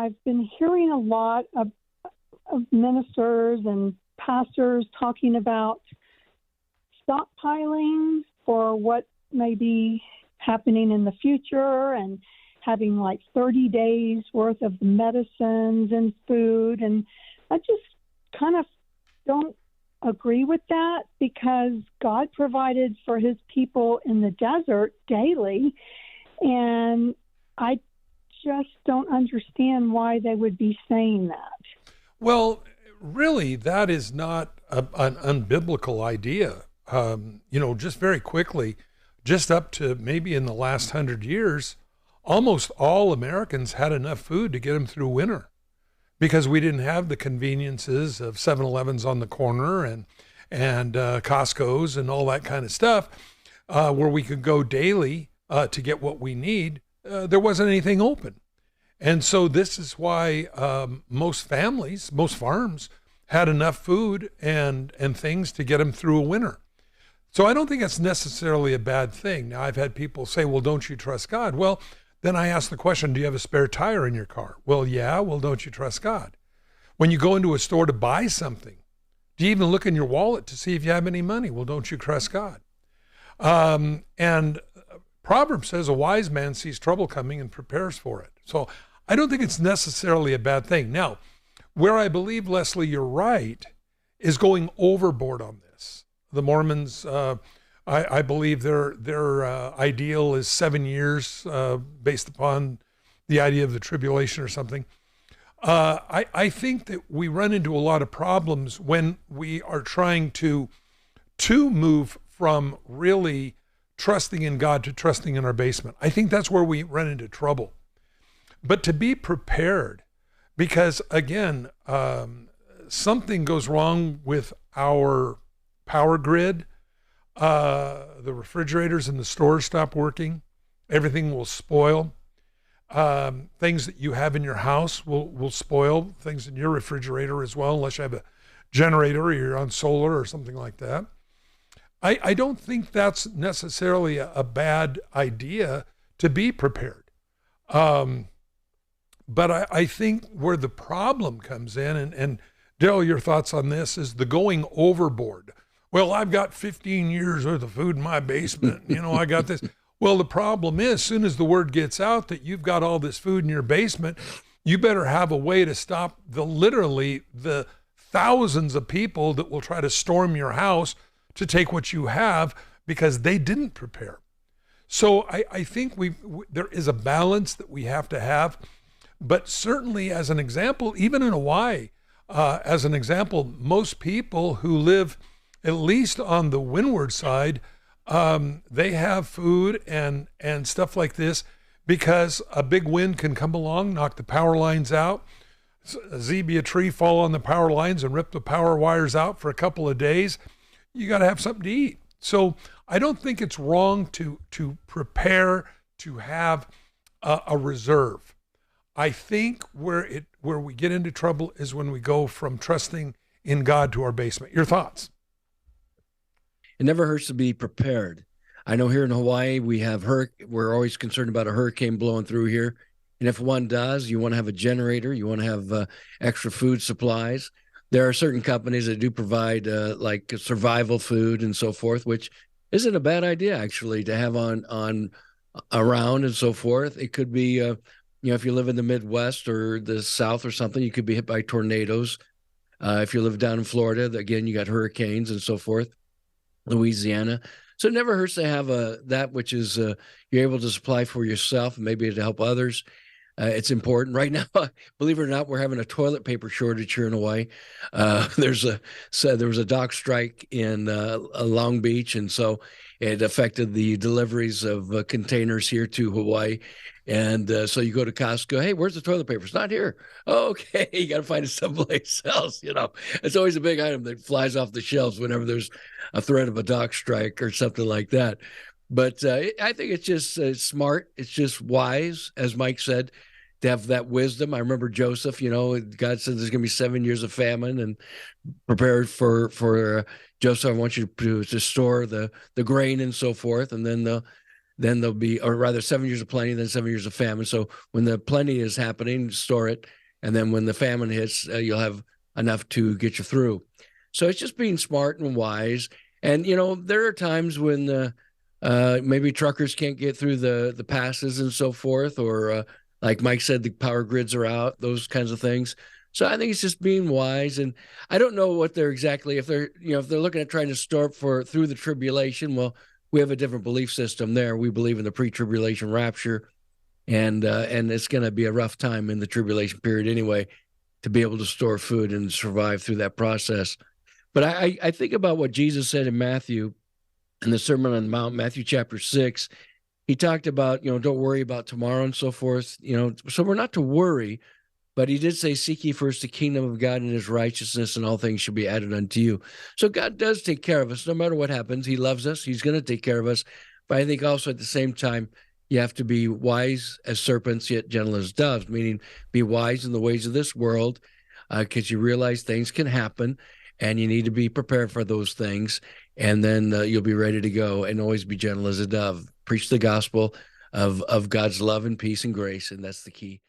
I've been hearing a lot of ministers and pastors talking about stockpiling for what may be happening in the future and having like 30 days worth of medicines and food. And I just kind of don't agree with that, because God provided for his people in the desert daily. And I just don't understand why they would be saying that. Well, really, that is not an unbiblical idea. Just very quickly, just up to maybe in the last 100 years, almost all Americans had enough food to get them through winter, because we didn't have the conveniences of 7-Elevens on the corner and Costco's and all that kind of stuff, where we could go daily to get what we need. There wasn't anything open. And so this is why most families, most farms had enough food and things to get them through a winter. So I don't think it's necessarily a bad thing. Now, I've had people say, well, don't you trust God? Well, then I ask the question, do you have a spare tire in your car? Well, yeah. Well, don't you trust God? When you go into a store to buy something, do you even look in your wallet to see if you have any money? Well, don't you trust God? And Proverbs says a wise man sees trouble coming and prepares for it. So I don't think it's necessarily a bad thing. Now, where I believe, Leslie, you're right, is going overboard on this. The Mormons, I believe their ideal is 7 years based upon the idea of the tribulation or something. I think that we run into a lot of problems when we are trying to move from really trusting in God to trusting in our basement. I think that's where we run into trouble. But to be prepared, because again, something goes wrong with our power grid, the refrigerators in the stores stop working, everything will spoil. Things that you have in your house will spoil, things in your refrigerator as well, unless you have a generator or you're on solar or something like that. I don't think that's necessarily a bad idea to be prepared. But I think where the problem comes in, and Derald, your thoughts on this, is the going overboard. Well, I've got 15 years worth of food in my basement. I got this. Well, the problem is, as soon as the word gets out that you've got all this food in your basement, you better have a way to stop literally the thousands of people that will try to storm your house to take what you have because they didn't prepare. So I think there is a balance that we have to have. But certainly, as an example, even in Hawaii, as an example, most people who live at least on the windward side, they have food and stuff like this because a big wind can come along, knock the power lines out, a zebia tree fall on the power lines and rip the power wires out for a couple of days. You got to have something to eat. So I don't think it's wrong to prepare to have a reserve. I think where we get into trouble is when we go from trusting in God to our basement. Your thoughts? It never hurts to be prepared. I know here in Hawaii, we're always concerned about a hurricane blowing through here. And if one does, you want to have a generator, you want to have extra food supplies. There are certain companies that do provide like survival food and so forth, which isn't a bad idea actually to have on around and so forth. It could be, if you live in the Midwest or the South or something, you could be hit by tornadoes. If you live down in Florida, again, you got hurricanes and so forth. Louisiana. So it never hurts to have that which is you're able to supply for yourself and maybe to help others. It's important. Right now, believe it or not, we're having a toilet paper shortage here in Hawaii. There was a dock strike in Long Beach, and so it affected the deliveries of containers here to Hawaii. And so you go to Costco, hey, where's the toilet paper? It's not here. Oh, okay, you got to find it someplace else. It's always a big item that flies off the shelves whenever there's a threat of a dock strike or something like that. But I think it's just smart. It's just wise, as Mike said, to have that wisdom. I remember Joseph, God said there's going to be 7 years of famine, and prepared for Joseph, I want you to store the grain and so forth. And then then there'll be, or rather 7 years of plenty, then 7 years of famine. So when the plenty is happening, store it. And then when the famine hits, you'll have enough to get you through. So it's just being smart and wise. And, there are times when maybe truckers can't get through the passes and so forth, or like Mike said, the power grids are out, those kinds of things. So I think it's just being wise. And I don't know what they're exactly, if they're looking at trying to store through the tribulation. Well, we have a different belief system there. We believe in the pre-tribulation rapture, and it's going to be a rough time in the tribulation period anyway, to be able to store food and survive through that process. But I think about what Jesus said in Matthew, in the Sermon on the Mount, Matthew chapter 6. He talked about, don't worry about tomorrow and so forth. So we're not to worry, but he did say, seek ye first the kingdom of God and his righteousness, and all things shall be added unto you. So God does take care of us no matter what happens. He loves us. He's going to take care of us. But I think also at the same time, you have to be wise as serpents, yet gentle as doves, meaning be wise in the ways of this world, because you realize things can happen, and you need to be prepared for those things. And then you'll be ready to go, and always be gentle as a dove. Preach the gospel of God's love and peace and grace, and that's the key.